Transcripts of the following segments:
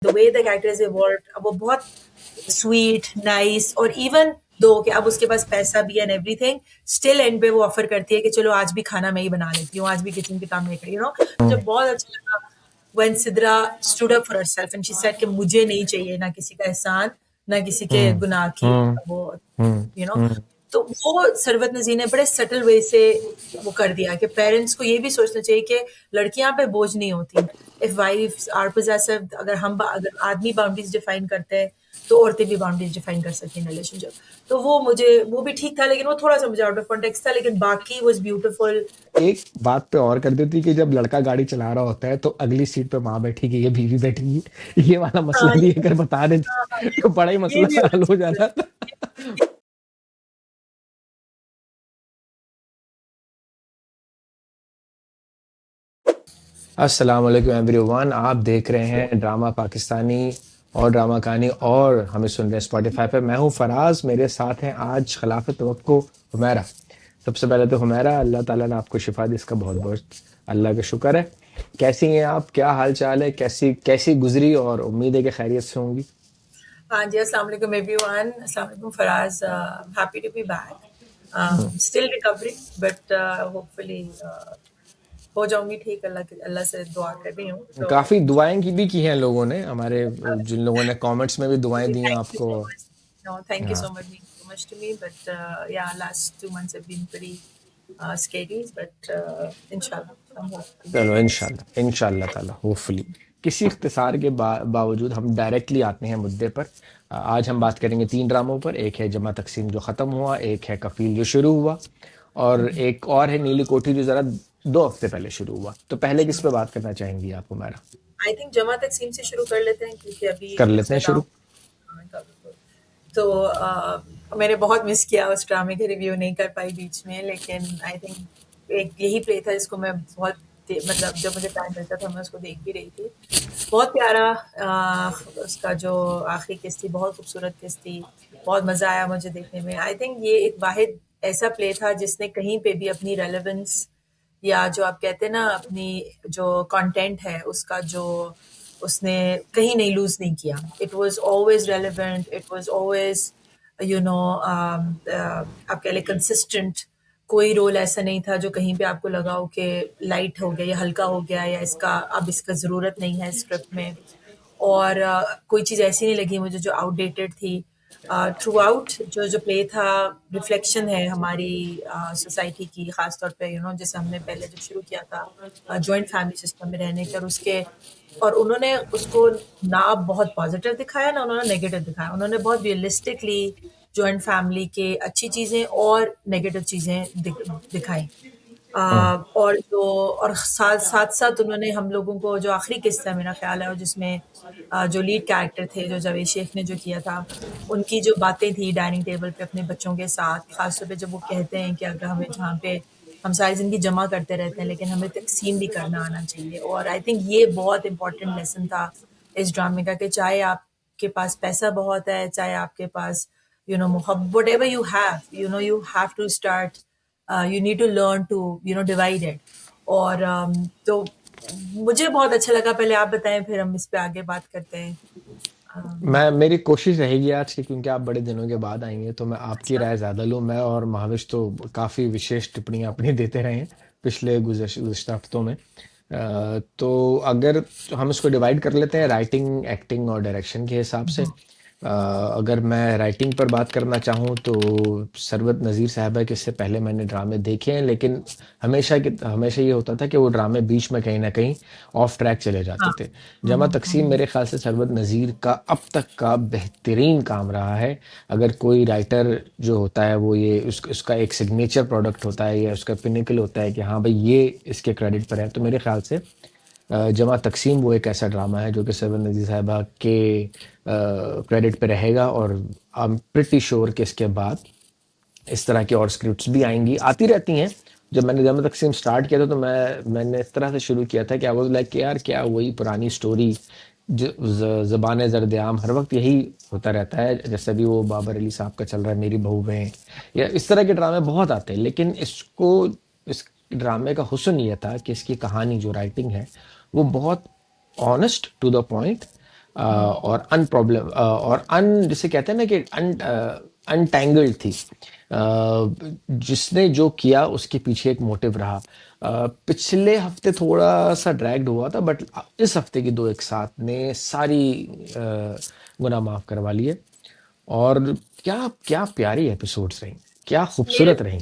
The way the characters evolve वो बहुत sweet nice, और इवन दो कि अब उसके पास पैसा भी एंड एवरीथिंग, स्टिल एंड पे वो ऑफर करती है कि चलो आज भी खाना मैं ही बना लेती हूँ, आज भी किचन के काम नहीं करी, मुझे बहुत अच्छा लगा when Sidra stood up for herself and she said कि मुझे नहीं चाहिए ना किसी का एहसान ना किसी के हम्म गुनाह की हम्म वो हम्म यू नो हम्म तो वो सरवत नज़ीर ने बड़े सटल वे से वो कर दिया कि पेरेंट्स को ये भी सोचना चाहिए कि लड़कियां पे बोझ नहीं होती। इफ वाइफ्स आर पोजेसिव, अगर आदमी बाउंड्रीज डिफाइन करते हैं तो औरतें भी बाउंड्रीज डिफाइन कर सकती हैं रिलेशनशिप। तो वो भी ठीक था, लेकिन वो थोड़ा सा मुझे आउट ऑफ कॉन्टेक्स्ट था, लेकिन बाकी वाज ब्यूटीफुल। एक बात पे और कर देती कि जब लड़का गाड़ी चला रहा होता है तो अगली सीट पे माँ बैठेगी या बीवी बैठेगी, ये वाला मसला हाँ भी ये अगर बता हाँ, हाँ, देती तो बड़ा ही ये मसला भी होना हल हो चाहिए। जाता। अस्सलाम वालेकुम एवरीवन, आप देख रहे हैं ड्रामा पाकिस्तानी और ड्रामा कहानी, और हमें सुन रहे हैं स्पॉटिफाई पे। मैं हूं फराज, मेरे साथ हैं आज खिलाफत तवक्को हुमैरा। सबसे पहले तो हुमैरा, अल्लाह ताला ने आपको शिफा दी, इसका बहुत बहुत अल्लाह का शुक्र है। कैसी हैं आप, क्या हाल चाल है, कैसी कैसी गुजरी, और उम्मीद है कि खैरियत से होंगी। हाँ जी, अस्सलाम वालेकुम एवरीवन, अस्सलाम वालेकुम Faraz, happy to be back, still recovering but hopefully हो जाऊंगी ठीक। अल्लाह से दुआ कर रही हूँ तो। काफ़ी दुआएं की हैं लोगों ने, हमारे जिन लोगों ने कमेंट्स में भी दुआएं दी हैं थैंक यू आपको। So much. No, thank you हाँ, so much, means so much to me. But yeah, last 2 months have been pretty scary. But inshallah, I'm hoping. चलो इंशाल्लाह इंशाल्लाह ताला होपफुली। किसी इख्तिसार के बावजूद हम डायरेक्टली आते हैं मुद्दे पर। आज हम बात करेंगे तीन ड्रामों पर। एक है जमा तकसीम जो ख़त्म हुआ, एक है कफील जो शुरू हुआ, और एक और है नीली कोठी जो ज़रा 2 हफ्ते पहले शुरू हुआ। तो पहले किस पे बात करना चाहेंगी आप हमारा? आई थिंक जमा तकसीम से शुरू कर लेते हैं क्योंकि अभी कर लेते हैं इंस्टाग्राम। शुरू। हाँ, तो मैंने बहुत मिस किया, उस ड्रामे के रिव्यू नहीं कर पाई बीच में, लेकिन आई थिंक एक यही प्ले था जिसको मैं बहुत मतलब जब मुझे टाइम मिलता था मैं उसको देख भी रही थी। बहुत प्यारा उसका जो आखिरी किस्त थी, बहुत खूबसूरत किस्त थी। बहुत मज़ा आया मुझे देखने में। आई थिंक ये एक वाहिद ऐसा प्ले था जिसने कहीं पे भी अपनी रेलेवेंस, या जो आप कहते हैं ना अपनी जो कंटेंट है उसका जो उसने कहीं नहीं लूज नहीं किया। It was always relevant, it was always you know आप कह लें कंसिस्टेंट। कोई रोल ऐसा नहीं था जो कहीं पे आपको लगा हो कि लाइट हो गया या हल्का हो गया या इसका अब इसका ज़रूरत नहीं है स्क्रिप्ट में। और कोई चीज़ ऐसी नहीं लगी मुझे जो आउटडेटेड थी। थ्रू आउट जो प्ले था रिफ्लेक्शन है हमारी सोसाइटी की, ख़ास तौर पे जैसे हमने पहले जब शुरू किया था जॉइंट फैमिली सिस्टम में रहने के, और उसके और उन्होंने उसको ना बहुत पॉजिटिव दिखाया ना उन्होंने नेगेटिव दिखाया। उन्होंने बहुत रियलिस्टिकली जॉइंट फैमिली के अच्छी चीज़ें और नेगेटिव चीज़ें दिखाई। हम्म और साथ साथ साथ उन्होंने हम लोगों को जो आखिरी किस्सा है मेरा ख्याल है, और जिसमें जो लीड कैरेक्टर थे जो जावेद शेख ने जो किया था, उनकी जो बातें थी डाइनिंग टेबल पे अपने बच्चों के साथ, खासतौर पे जब वो कहते हैं कि अगर हमें जहाँ पे हम सारी ज़िंदगी जमा करते रहते हैं लेकिन हमें तकसीम भी करना आना चाहिए। और आई थिंक ये बहुत इंपॉर्टेंट लेसन था इस ड्रामे का कि चाहे आपके पास पैसा बहुत है, चाहे आपके पास मोहब्बत, whatever you have, you have to start, you need to learn to divide it। और तो मुझे बहुत अच्छा लगा। पहले आप बताएं फिर हम इस पे आगे बात करते हैं। अम, मैं मेरी कोशिश रहेगी आज की, क्योंकि आप बड़े दिनों के बाद आई हैं, तो मैं आपकी अच्छा। राय ज़्यादा लूँ। मैं और महाविश तो काफ़ी विशेष टिप्पणियाँ अपनी देते रहे हैं पिछले गुज़श्ता हफ्तों में। तो अगर हम इसको डिवाइड कर लेते हैं राइटिंग, एक्टिंग और डायरेक्शन के हिसाब से। अगर मैं राइटिंग पर बात करना चाहूँ तो सरवत नज़ीर साहबा के इससे पहले मैंने ड्रामे देखे हैं, लेकिन हमेशा ये होता था कि वो ड्रामे बीच में कहीं ना कहीं ऑफ ट्रैक चले जाते हाँ। थे। जमा तकसीम मेरे ख्याल से सरवत नज़ीर का अब तक का बेहतरीन काम रहा है। अगर कोई राइटर जो होता है वो ये उसका एक सिग्नेचर प्रोडक्ट होता है या उसका पिनिकल होता है कि हाँ भाई ये इसके क्रेडिट पर है, तो मेरे ख्याल से जमा तकसीम वो एक ऐसा ड्रामा है जो कि सरवत नज़ीर साहबा के क्रेडिट पे रहेगा। और आई एम प्रिटी श्योर कि इसके बाद इस तरह की और स्क्रिप्ट्स भी आएंगी, आती रहती हैं। जब मैंने जमा तकसीम स्टार्ट किया था तो मैंने इस तरह से शुरू किया था कि आई वाज लाइक कि यार क्या वही पुरानी स्टोरी, ज़बान ज़र्द आम हर वक्त यही होता रहता है, जैसे भी वो बाबर अली साहब का चल रहा है मेरी बहू बहन, या इस तरह के ड्रामे बहुत आते हैं। लेकिन इस ड्रामे का हुस्न ये था कि इसकी कहानी जो राइटिंग है वो बहुत ऑनेस्ट टू द पॉइंट, और अनप्रॉब्लम और अन जिसे कहते हैं ना कि अनटैंगल्ड थी। जिसने जो किया उसके पीछे एक मोटिव रहा। पिछले हफ्ते थोड़ा सा ड्रैग्ड हुआ था, बट इस हफ्ते की दो एक साथ ने सारी गुनाह माफ करवा लिए। और क्या क्या प्यारी एपिसोड्स रही, क्या मेरे खूबसूरत रही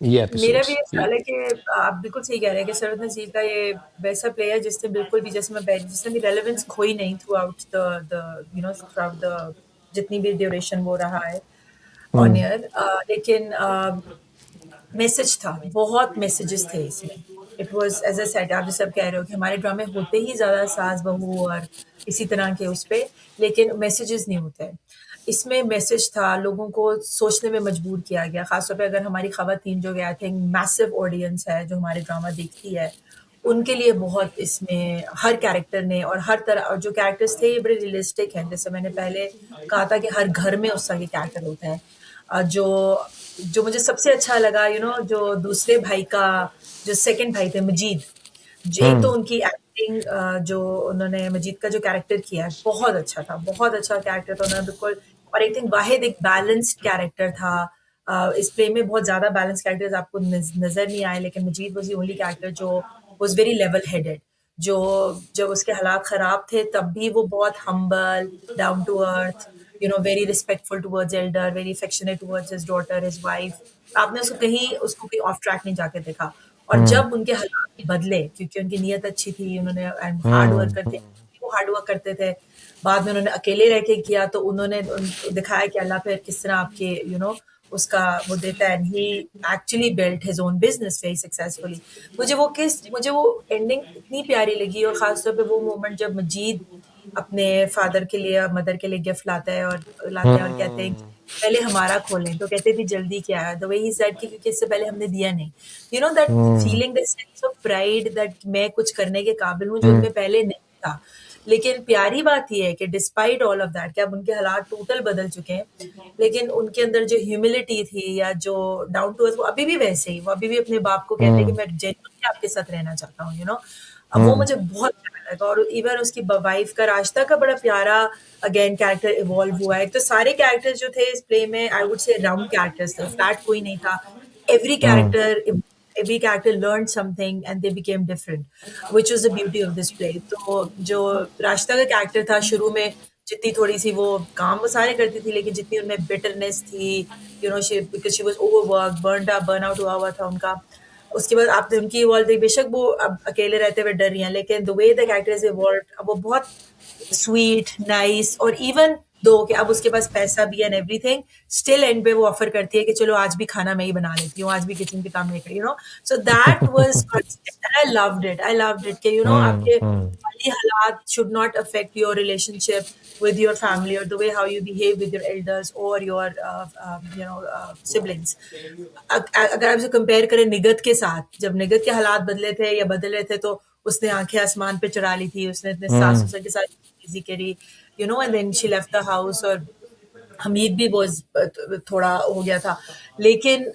ये मेरा भी एपिसोड्स। ये ख्याल है कि आप बिल्कुल सही कह रहे हैं कि सरवत नज़ीर का ये वैसा प्ले है जिसने बिल्कुल भी, जैसे मैं जिसने भी रेलेवेंस खोई नहीं through out the through out the जितनी भी ड्यूरेशन वो रहा है ऑन हम्म। एयर। लेकिन मैसेज था, बहुत मैसेजेस थे इसमें। It was as I said, आप जैसे अब कह रहे हो कि हमारे ड्रामे होते ही ज़्यादा सास-बहू और इसी तरह के उस पे, लेकिन मैसेजेस नहीं होते हैं। इसमें मैसेज था, लोगों को सोचने में मजबूर किया गया, ख़ास तौर पे अगर हमारी ख़वातीन जो कि आई थिंक मैसिव ऑडियंस है, जो हमारे ड्रामा देखती है, उनके लिए बहुत इसमें हर कैरेक्टर ने और हर तरह, और जो कैरेक्टर्स थे ये बड़े रियलिस्टिक हैं। जैसे मैंने पहले कहा था कि हर घर में उस तरह के कैरेक्टर होते हैं। जो जो मुझे सबसे अच्छा लगा, जो दूसरे भाई का, जो सेकंड भाई थे मजीद, एक तो हम्म। उनकी एक्टिंग, जो उन्होंने मजीद का जो कैरेक्टर किया है बहुत अच्छा था, बहुत अच्छा कैरेक्टर था उन्होंने बिल्कुल। और एक थिंक वाहिद एक बैलेंस्ड कैरेक्टर था। इस प्ले में बहुत ज्यादा बैलेंस कैरेक्टर्स आपको नजर नहीं आए, लेकिन मजीद वॉज दी ओनली कैरेक्टर जो वॉज वेरी लेवल हेडेड, जो जब उसके हालात खराब थे तब भी वो बहुत humble, down to earth, very respectful towards elder, very affectionate towards his daughter, his wife. आपने उसको भी ऑफ ट्रैक नहीं जाके देखा। और हम्म। जब उनके हालात बदले, क्योंकि उनकी नीयत अच्छी थी, उन्होंने हार्ड वर्क हम्म। करते, वो हार्ड वर्क करते थे। बाद में उन्होंने अकेले रह के किया, तो उन्होंने दिखाया कि अल्लाह फिर किस तरह आपके उसका वो देता है। He actually built his own business very successfully. मुझे वो एंडिंग इतनी प्यारी लगी, और खासतौर पे वो मोमेंट जब मजीद अपने फादर के लिए और मदर के लिए गिफ्ट लाते हैं और कहते हैं कि हम्म। पहले हमारा खोलें, तो कहते थे जल्दी क्या है, द वे ही सेड कि क्योंकि इससे पहले हमने दिया नहीं। That hmm. Feeling, that sense of pride, that मैं कुछ करने के काबिल हूँ जो हम्म। उनमें पहले नहीं था। लेकिन प्यारी बात ये है कि डिस्पाइट ऑल ऑफ दैट, कि अब उनके हालात टोटल बदल चुके हैं, लेकिन उनके अंदर जो ह्यूमिलिटी थी या जो डाउन टू अर्थ, वो अभी भी वैसे ही, वो अभी भी अपने बाप को कहते हैं कि हम्म। मैं जेन्युइनली आपके साथ रहना चाहता हूँ। अब वो हम्म। मुझे बहुत प्यारा लगा। और इवन उसकी वाइफ का, रास्ता का, बड़ा प्यारा अगेन कैरेक्टर इवॉल्व हुआ है। तो सारे कैरेक्टर्स जो थे इस प्ले में, I would say round characters थे, फ्लैट कोई नहीं था। Every hmm. Character every character learned something and they became different, which was the beauty of this play. तो जो राशिदा का कैरेक्टर था शुरू में, जितनी थोड़ी सी वो काम वो सारे करती थी, लेकिन जितनी उनमें बिटरनेस थी, because she was overworked, burn out हुआ था उनका। उसके बाद आपने उनकी इवॉल्व देखी, बेशक वो अब अकेले रहते हुए डर रही हैं, लेकिन the way the character is evolve, अब वो बहुत स्वीट, नाइस, और इवन दो कि अब उसके पास पैसा भी एंड एवरीथिंग, स्टिल एंड पे वो ऑफर करती है कि चलो आज भी खाना मैं ही बना लेती हूँ, आज भी किचन के काम नहीं करी, so that was I loved it कि हम्म। आपके हम्म। माली हालात should not affect your relationship with your family, or the way how you behave with your elders or your siblings. अगर आप इसे कंपेयर करें निगत के साथ, जब निगत के हालात बदले थे या बदल रहे थे, तो उसने आंखें आसमान पे चढ़ा ली थी, उसने अपने सास हम्म। ससुर के साथ चीजें करी, and then she left the house. और हमीद भी बहुत थोड़ा हो गया था। लेकिन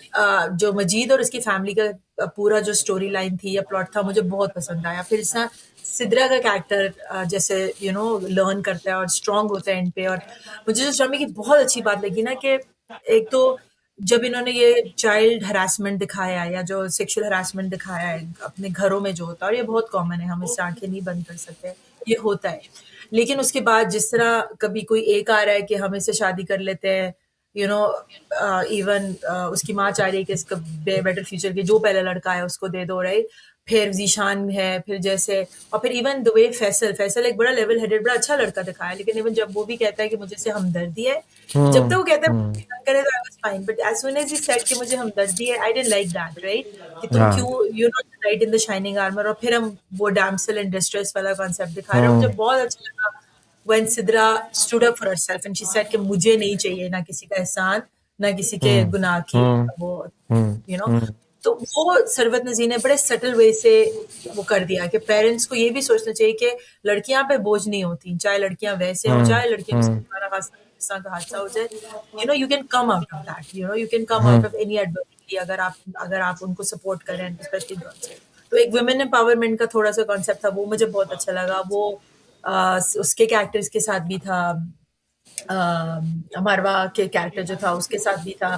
जो मजीद और उसकी फैमिली का पूरा जो स्टोरी लाइन थी या प्लॉट था, मुझे बहुत पसंद आया। फिर इसना सिद्रा का कैरेक्टर जैसे लर्न करता है और स्ट्रांग होता है एंड पे। और मुझे जो शर्मी की बहुत अच्छी बात लगी ना, कि एक तो जब इन्होंने ये चाइल्ड हरासमेंट दिखाया या जो सेक्सुअल हरासमेंट दिखाया है अपने घरों में जो होता है, और ये बहुत कॉमन है, हम इससे आंखें नहीं बंद कर सकते, ये होता है। लेकिन उसके बाद जिस तरह कभी कोई एक आ रहा है कि हम इससे शादी कर लेते हैं, यू नो इवन उसकी माँ चाह रही है कि इसका बेटर फ्यूचर के जो पहला लड़का है उसको दे दो, राइट। फिर जीशान है, फिर जैसे, और फिर इवन द वे फैसल एक बड़ा लेवल हेडेड, बड़ा अच्छा लड़का दिखाया, लेकिन इवन जब वो भी कहता है कि मुझे से हमदर्दी है, जब तक वो कहता है हम्म। करे तो I was fine, but as soon as he said कि मुझे हमदर्दी है, I didn't like that, right. कि तुम हाँ। क्यों you not right in the shining armour. और फिर हम वो डैम्सल इन डिस्ट्रेस वाला कॉन्सेप्ट दिखा रहे हैं, मुझे हम्म। बहुत अच्छा लगा when Sidra stood up for herself and she said कि मुझे नहीं चाहिए ना किसी का एहसान, ना किसी के हम्म। गुनाह की हम्म। वो हम्म। यू नो हम्म। तो वो सरवत नज़ीर ने बड़े सटल वे से वो कर दिया कि पेरेंट्स को ये भी सोचना चाहिए कि लड़कियां पे बोझ नहीं होती, चाहे लड़कियां वैसे हों, हम्म। चाहे लड़कियों के साथ हम्म। तुम्हारा का हादसा हो जाए, you can come out of that, you can come out hmm. Of any adversity अगर आप उनको सपोर्ट करें, स्पेशली गर्ल्स। तो एक वुमेन एम्पावरमेंट का थोड़ा सा कॉन्सेप्ट था, वो मुझे बहुत अच्छा लगा। वो उसके कैरेक्टर्स के साथ भी था, मारवा के कैरेक्टर जो था उसके साथ भी था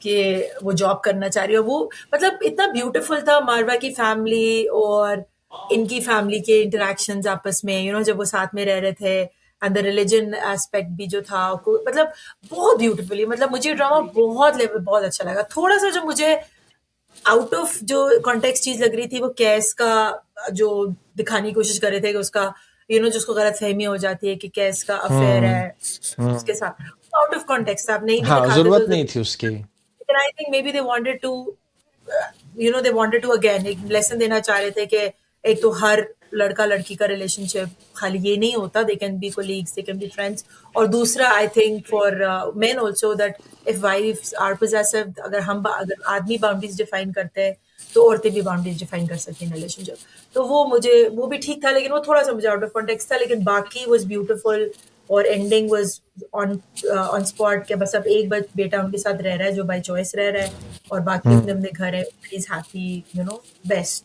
कि वो जॉब करना चाह रही है, और वो मतलब इतना ब्यूटीफुल था मारवा की फैमिली और इनकी फैमिली के इंटरेक्शंस आपस में, जब वो साथ में रह रहे थे, एंड द रिलीजन एस्पेक्ट भी जो था, मतलब बहुत ब्यूटीफुली, मतलब मुझे ड्रामा बहुत लेवल बहुत अच्छा लगा। थोड़ा सा जो मुझे आउट ऑफ जो कॉन्टेक्स्ट चीज लग रही थी, वो कैस का जो दिखाने की कोशिश कर रहे थे कि उसका जिसको गलत फहमी हो जाती है कि कैस का अफेयर हम्म है हम्म उसके साथ, आउट ऑफ कॉन्टेक्स्ट आप नहीं भी हाँ, दिखाते तो जरूरत नहीं जरूर। थी उसकी। लेकिन I think maybe they wanted to, they wanted to again एक लेसन देना चाह रहे थे कि एक तो हर लड़का लड़की का रिलेशनशिप खाली ये नहीं होता, they can be colleagues, they can be friends. और दूसरा I think for men also that if wives are possessive, अगर आदमी बाउंड्रीज डिफाइन करते हैं तो औरतें भी बाउंड्रीज डिफाइन कर सकती हैं रिलेशनशिप। तो वो भी ठीक था, लेकिन वो थोड़ा सा मुझे आउट ऑफ कॉन्टेक्स्ट था, लेकिन बाकी वाज ब्यूटीफुल। और ending was on on spot के, बस अब एक बेटा उनके साथ रह रहा है जो बाय चॉइस रह रहा है, और बाकी अपने अपने घर है, इज हैप्पी, बेस्ट,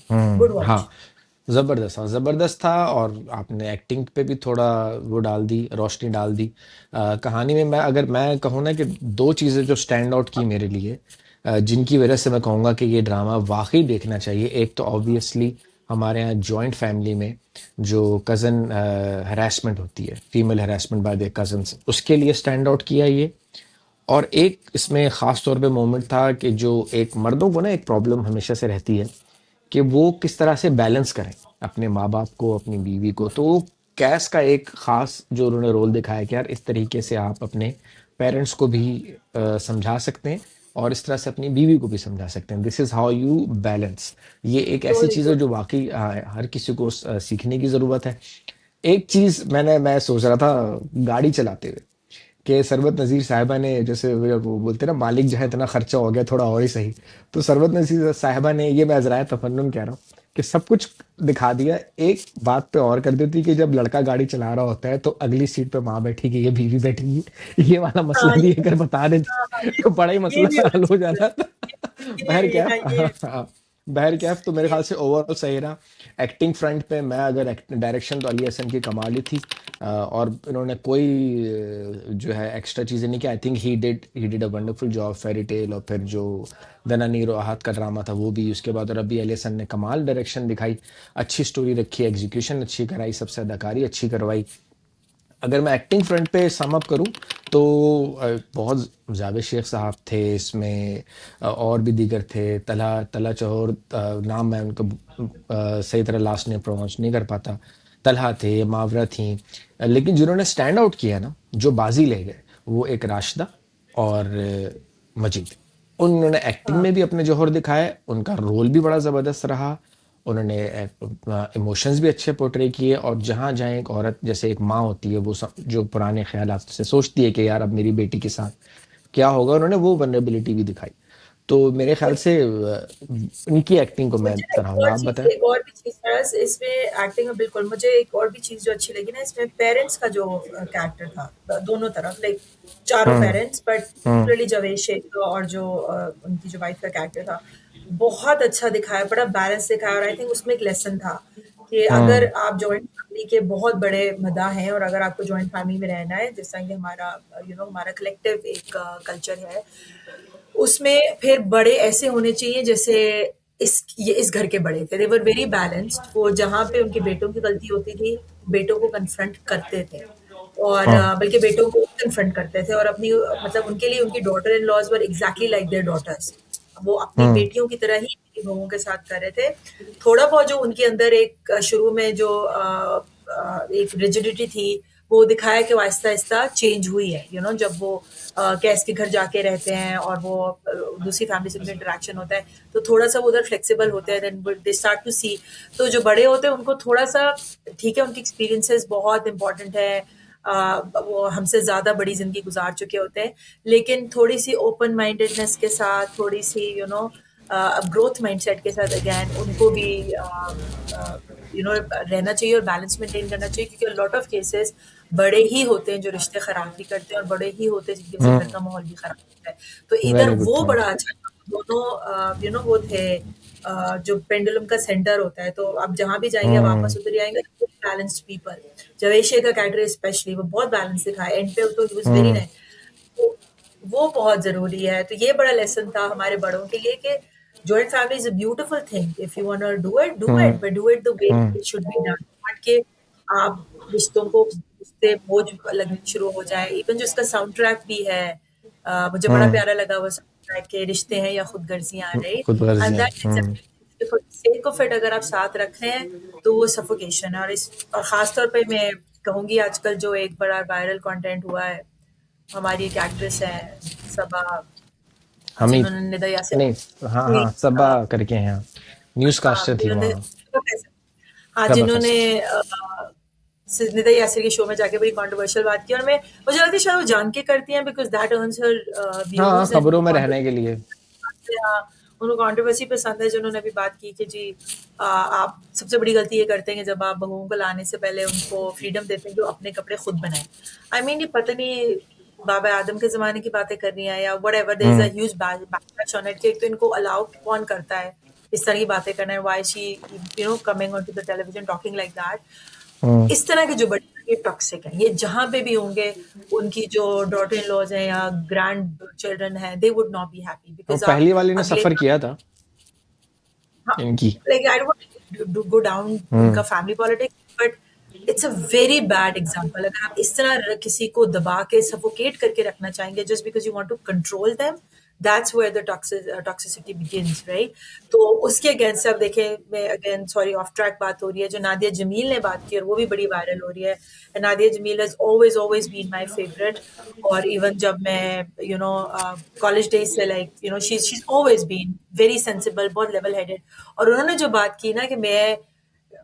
गुड हाँ, वॉच। ज़बरदस्त था। और आपने एक्टिंग पे भी थोड़ा वो डाल दी, रोशनी डाल दी। कहानी में मैं कहूँ ना कि दो चीज़ें जो स्टैंड आउट की मेरे लिए, जिनकी वजह से मैं कहूँगा कि ये ड्रामा वाकई देखना चाहिए। एक तो ऑब्वियसली हमारे यहाँ जॉइंट फैमिली में जो कज़न हरासमेंट होती है, female harassment by the cousins, उसके लिए स्टैंड आउट किया ये। और एक इसमें ख़ास तौर पे मोमेंट था कि जो एक मर्दों को ना एक प्रॉब्लम हमेशा से रहती है कि वो किस तरह से बैलेंस करें अपने माँ बाप को, अपनी बीवी को। तो कैस का एक खास जो उन्होंने रोल दिखाया कि यार इस तरीके से आप अपने पेरेंट्स को भी समझा सकते हैं और इस तरह से अपनी बीवी को भी समझा सकते हैं। This is how you balance. ये एक ऐसी चीज़ है जो वाकई हर किसी को सीखने की ज़रूरत है। एक चीज़ मैं सोच रहा था गाड़ी चलाते हुए कि सरबत नज़ीर साहिबा ने, जैसे वो बोलते हैं ना, मालिक जो है इतना खर्चा हो गया थोड़ा और ही सही। तो सरबत नज़ीर साहिबा ने, ये मैं अज़राए तफन्नुन कह रहा हूँ, कि सब कुछ दिखा दिया। एक बात पे और कर देती कि जब लड़का गाड़ी चला रहा होता है तो अगली सीट पे माँ बैठेगी या बीवी बैठेगी, ये वाला हाँ, मसला भी अगर बता हाँ, हाँ, देती तो बड़ा ही ये मसला भी हो हल हो सकता जाता। है। बहर क्या, हाँ, हाँ, बहर कैफ तो मेरे ये ख्याल से ओवरऑल सही रहा। एक्टिंग फ्रंट पे मैं अगर डायरेक्शन तो अली हसन की कमाल ही थी। और इन्होंने कोई जो है एक्स्ट्रा चीज़ें नहीं की। I think he did a wonderful job. Fairy tale और फिर जो दना नीरो आहत का ड्रामा था वो भी, उसके बाद और अभी अली हसन ने कमाल डायरेक्शन दिखाई, अच्छी स्टोरी रखी, एग्जीक्यूशन अच्छी कराई, सबसे अदाकारी अच्छी करवाई। अगर मैं एक्टिंग फ्रंट पे सम अप करूं तो बहुत जावेद शेख साहब थे इसमें, और भी दीगर थे, तला तला चौहर, नाम मैं उनका सही तरह लास्ट नेम प्रोनाउंस नहीं कर पाता। तलहा थे, मावरा थी। लेकिन जिन्होंने स्टैंड आउट किया ना, जो बाजी ले गए, वो एक राशिदा और मजीद। उन्होंने एक्टिंग हाँ, में भी अपने जौहर दिखाए, उनका रोल भी बड़ा ज़बरदस्त रहा। उन्होंने इमोशंस भी अच्छे पोर्ट्रे किए। और जहाँ जहाँ एक औरत जैसे एक माँ होती है, वो जो पुराने ख्यालात से सोचती है कि यार अब मेरी बेटी के साथ क्या होगा, उन्होंने वो वनरेबिलिटी भी दिखाई। तो मेरे ख्याल मुझे से इनकी एक्टिंग को मैं मुझे ना सराहूंगा। आप बताएं। एक और भी चीज बस इसमें एक्टिंग में, बिल्कुल मुझे एक और भी चीज जो अच्छी लगी ना इसमें, पेरेंट्स का जो कैरेक्टर था, दोनों तरफ, लाइक चारों hmm parents, but hmm particularly Javed Sheikh का और जो उनकी जो वाइफ का कैरेक्टर था, बहुत अच्छा दिखाया, बड़ा बैलेंस दिखाया। और आई थिंक उसमें एक लेसन था कि अगर हम्म आप जॉइंट फैमिली के बहुत बड़े मदा हैं, और अगर आपको जॉइंट फैमिली में रहना है, जिस तरह कि हमारा हमारा कलेक्टिव एक कल्चर है, उसमें फिर बड़े ऐसे होने चाहिए जैसे इस घर के बड़े थे। दे वर वेरी बैलेंस्ड, वो जहाँ पे उनके बेटों की गलती होती थी, बेटों को कन्फ्रंट करते थे, और हम्म बल्कि बेटों को कन्फ्रंट करते थे, और अपनी मतलब उनके लिए उनकी daughter in laws were exactly like their daughters. वो अपनी हम्म बेटियों की तरह ही अपनी बहुओं के साथ कर रहे थे। थोड़ा बहुत जो उनके अंदर एक शुरू में जो एक रिजिडिटी थी, वो दिखाया कि वो आहिस्ता आहिस्ता चेंज हुई है, जब वो कैस के घर जाके रहते हैं और वो दूसरी फैमिली से उनका इंटरेक्शन होता है, तो थोड़ा सा वो उधर फ्लेक्सिबल होते हैं, देन दे स्टार्ट टू सी। तो जो बड़े होते हैं उनको थोड़ा सा, ठीक है, उनकी एक्सपीरियंसेस बहुत इंपॉर्टेंट है, वो हमसे ज़्यादा बड़ी ज़िंदगी गुजार चुके होते हैं, लेकिन थोड़ी सी ओपन माइंडेडनेस के साथ, थोड़ी सी ग्रोथ माइंडसेट के साथ अगैन उनको भी रहना चाहिए और बैलेंस मेंटेन करना चाहिए, क्योंकि लॉट ऑफ केसेस बड़े ही होते हैं जो रिश्ते खराब भी करते हैं, और बड़े ही होते हैं जिनकी वजह से घर का माहौल भी खराब होता है। तो इधर वेरी गुड वो पॉइंट। बड़ा अच्छा था। दोनों वो थे, जो पेंडुलम का सेंटर होता है, तो आप जहाँ भी जाएंगे हम्म वापस उधर ही आएंगे। बैलेंस्ड पीपल, जब एशिया का कैरेक्टर स्पेशली वो बहुत बैलेंस दिखाया एंड पे, तो he was very hmm nice. तो वो बहुत ज़रूरी है। तो ये बड़ा लेसन था हमारे बड़ों के लिए कि joint family is a beautiful thing. If you want to do hmm it, but do it the way hmm it should be done. Not कि आप रिश्तों को उससे बोझ लगनी शुरू हो जाए। इवन जो उसका साउंड ट्रैक भी है, मुझे बड़ा हम्म प्यारा लगा वो साउंड ट्रैक के रिश्ते हैं या खुदगर्जियाँ, राइट? खुद एंड गर्जियाँ। That exactly for the sake of it अगर आप साथ रख रहे हैं, तो वो सफोकेशन है। और ख़ास तौर पे मैं कहूँगी आजकल जो एक बड़ा वायरल कंटेंट हुआ है, हमारी एक एक्ट्रेस है सबा, हमीद, जिन्होंने निदा यासिर नहीं, हाँ की, हाँ, सबा करके हैं, न्यूज़ हाँ कास्टर थी जिन्होंने वहाँ। हाँ सबा जिन्होंने फैसल। निदा यासिर के शो में जाके बड़ी कंट्रोवर्शियल बात की, और मैं मुझे लगता है शायद वो जान के करती हैं, बिकॉज दैट अर्न्स हर हाँ, व्यूज एंड खबरों वो में रहने के लिए। कंट्रोवर्सी। हाँ, उनको कंट्रोवर्सी पसंद है, जिन्होंने अभी बात की कि जी आप सबसे बड़ी गलती ये करते हैं कि जब आप बहुओं को लाने से पहले उनको फ्रीडम देते हैं कि वो अपने कपड़े खुद बनाएं। आई मीन ये पता नहीं बाबा आदम के ज़माने की बातें कर रही हैं या whatever, there is a hmm, huge backlash on it कि एक तो इनको अलाउ कौन करता है इस तरह की बातें करना है, why she coming on to the television talking like that. हुँ। इस तरह के जो बड़े ये टॉक्सिक हैं, ये जहाँ पे भी होंगे, उनकी जो डॉटर इन लॉज़ हैं या ग्रैंड चिल्ड्रन हैं, they would not be happy और बिकॉज़ आप पहली वाली ने अगले सफ़र किया था हाँ, इनकी। Like I don't want to go down हुँ, उनका family politics, but it's a very bad example. अगर आप इस तरह किसी को दबा के सफोकेट करके रखना चाहेंगे just because you want to control them, that's where the toxicity begins, right? तो उसके अगेंस्ट आप देखें, मैं अगेन सॉरी ऑफ ट्रैक बात हो रही है, जो नादिया जमील ने बात की और वो भी बड़ी वायरल हो रही है। Nadia Jamil has always always been my favourite. और इवन जब मैं कॉलेज डेज से like she she always been very sensible, बहुत लेवल हेडेड। और उन्होंने जो बात की ना कि मैं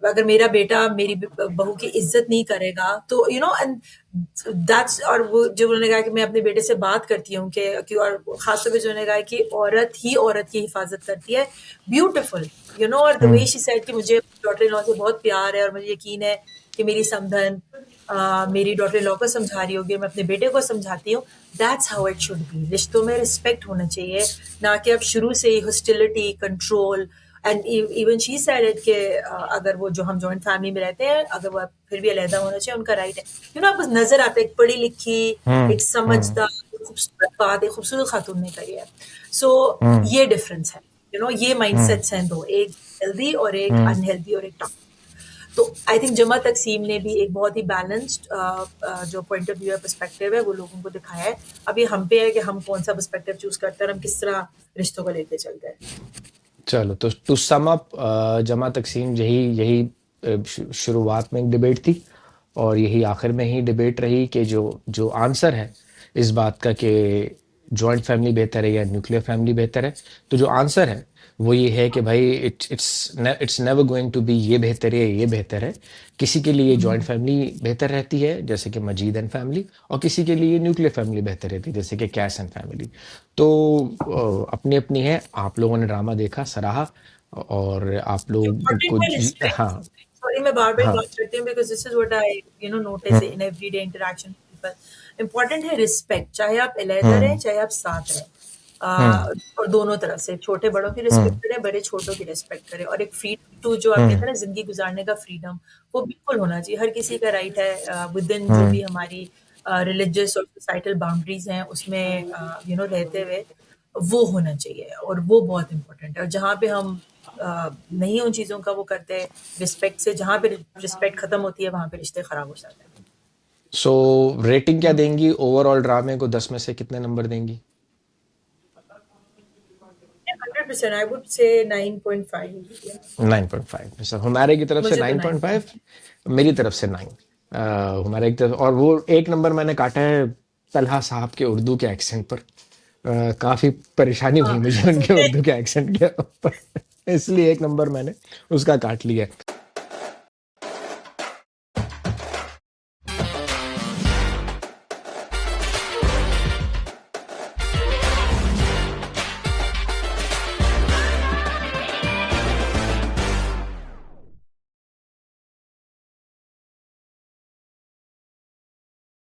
अगर मेरा बेटा मेरी बहू की इज्जत नहीं करेगा तो एंड दैट्स, और वो जो उन्होंने कहा कि मैं अपने बेटे से बात करती हूँ कि और खासतौर पे जो उन्होंने कहा कि औरत ही औरत की हिफाजत करती है, ब्यूटिफुल। और the way hmm. She said कि मुझे डॉटर इन लॉ से बहुत प्यार है और मुझे यकीन है कि मेरी समधन मेरी डॉटर इन लॉ को समझा रही होगी, मैं अपने बेटे को समझाती हूँ। That's how it should B. रिश्तों में रिस्पेक्ट होना चाहिए, ना कि अब शुरू से ही hostility, control. And even she said it कि अगर वो जो हम जॉइंट फैमिली में रहते हैं, अगर वो फिर भी अलहदा होना चाहिए, उनका राइट है। आपको नजर आता है एक पढ़ी लिखी, हुँ, एक हुँ, समझदार, खूबसूरत बात, एक खूबसूरत खातून ने करी है। सो हुँ, ये डिफरेंस है। ये हुँ, माइंडसेट्स हैं दो, एक हेल्दी और एक हुँ। अनहेल्दी और एक टॉक्सिक। तो आई थिंक जमा तकसीम ने भी एक बहुत ही बैलेंस्ड जो पॉइंट ऑफ व्यू है, पर्सपेक्टिव है, वो लोगों को दिखाया है। अब ये हम पे है कि हम कौन सा पर्सपेक्टिव चूज करते हैं और हम किस तरह रिश्तों को लेके चलते हैं। चलो, तो टू सम अप, जमा तक़सीम यही यही शुरुआत में एक डिबेट थी और यही आखिर में ही डिबेट रही कि जो जो आंसर है इस बात का कि जॉइंट फैमिली बेहतर है या न्यूक्लियर फैमिली बेहतर है, तो जो आंसर है वो ये है कि भाई it's never going to be ये बेहतर है ये बेहतर है। किसी के लिए जॉइंट फैमिली बेहतर रहती है जैसे कि मजीद एंड फैमिली, और किसी के लिए न्यूक्लियर फैमिली बेहतर रहती है जैसे कि कैस एंड फैमिली। तो अपनी अपनी है। आप लोगों ने ड्रामा देखा, सराहा, और आप लोग इम्पोर्टेंट को है रिस्पेक्ट। हाँ, सॉरी मैं बार बार हाँ, बात करती हूँ because this is what I notice hmm, in everyday interaction with people. Important है रिस्पेक्ट, चाहे आप अलहदा रहें हम्म, चाहे आप साथ रहें। हम्म, और दोनों तरफ से छोटे बड़ों की हम्म, रिस्पेक्ट करें, बड़े छोटों की रिस्पेक्ट करें, और एक फ्रीडम टू जो आप कहते हम्म, हैं ना जिंदगी गुजारने का फ्रीडम, वो बिल्कुल होना चाहिए। हर किसी का राइट है विद इन जो हम्म। भी हमारी रिलीजियस और सोसाइटल बाउंड्रीज हैं उसमें रहते हुए वो होना चाहिए, और वो बहुत इंपॉर्टेंट है। और जहाँ पे हम नहीं उन चीज़ों का वो करते, रिस्पेक्ट से जहाँ पे रिस्पेक्ट खत्म होती है वहाँ पे रिश्ते खराब हो जाते हैं। सो रेटिंग क्या देंगी ओवरऑल ड्रामे को, 10 में से कितने नंबर देंगी? 100% आई वुड से 9.5। 9.5 सर, हमारे की तरफ से मुझे तो 9.5, 9.5। मेरी तरफ से 9। हमारे की तरफ, और वो एक नंबर मैंने काटा है तलहा साहब के उर्दू के एक्सेंट पर। काफी परेशानी हुई हाँ मुझे तो उनके मैं उर्दू के एक्सेंट के ऊपर, इसलिए एक नंबर मैंने उसका काट लिया है।